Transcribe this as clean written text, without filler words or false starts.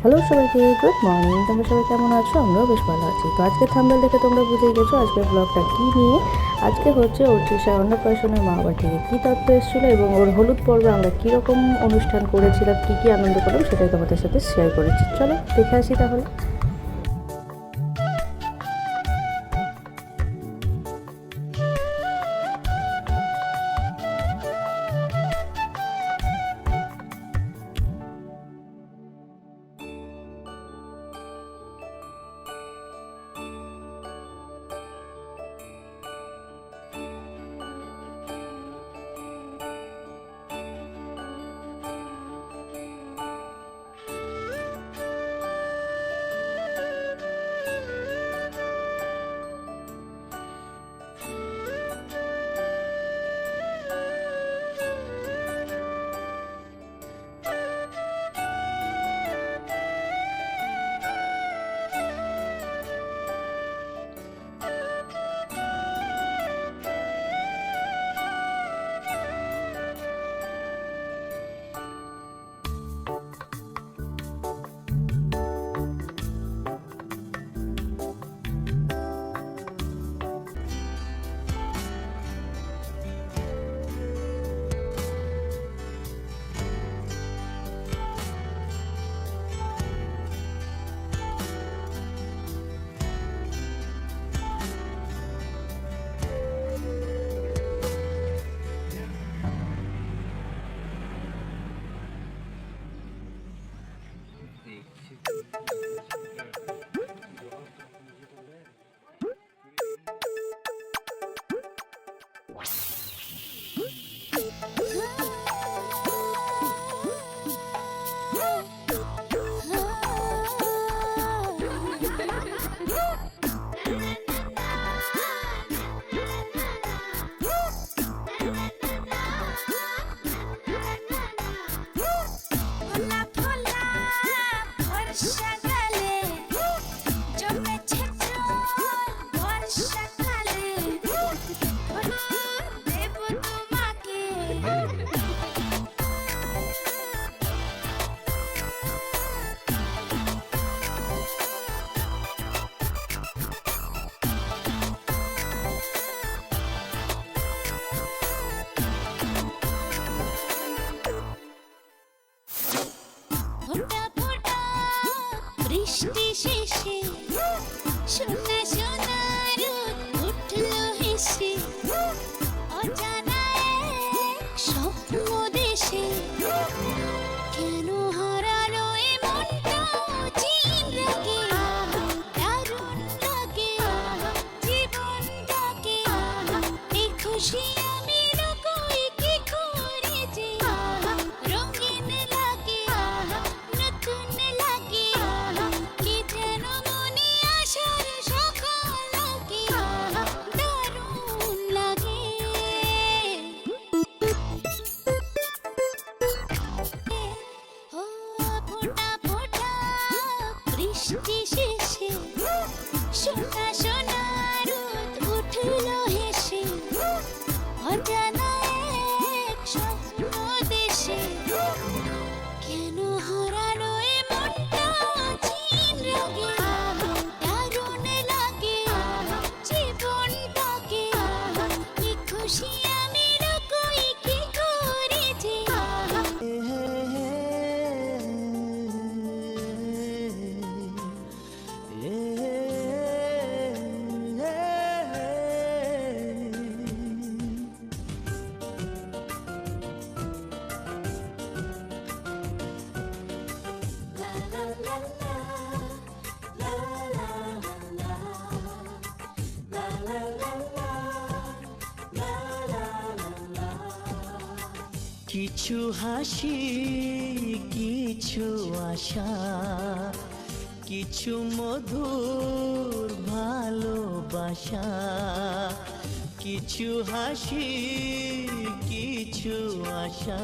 Hello সবাইকে, good morning. তোমরা সবাই কেমন আছো? আমরাও বেশ ভালো আছি। তো আজকে থাম্বনেল দেখে তোমরা বুঝেই গেছো আজকের ব্লগটা কী নিয়ে। আজকে হচ্ছে তৃষার অন্নপ্রাশনের মা বাবা থেকে কী তথ্য এসেছিলো এবং ওর হলুদ পর্বে আমরা কীরকম অনুষ্ঠান করেছিলাম, কী কী আনন্দ করলাম সেটাই তোমাদের সাথে শেয়ার করেছি। চলো দেখে আসি তাহলে। বৃষ্টি শেষে সোনা সোনা রোদ উঠলো হেসে অজানা এক স্বপ্ন দেশে কেন হারালো এ মনটা চিন লাগে দারুণ লাগে জীবনটাকে এই খুশি আমি লুকোই কি করে যে রঙিন লাগে নতুন লাগে কি যেন মনে আসার সকাল লাগে দারুণ লাগে ও ফোঁটা ফোঁটা বৃষ্টি শেষে সোনা সোনা রোদ উঠলো হেসে অজানা এক স্বপ্ন দেশে কেন হারালো এ মনটা চিন লাগে দারুণ লাগে জীবনটাকে কি খুশি আমি লুকোই কি করে যে কিছু হাসি, কিছু আশা, কিছু মধুর ভালোবাসা। কিছু হাসি, কিছু আশা।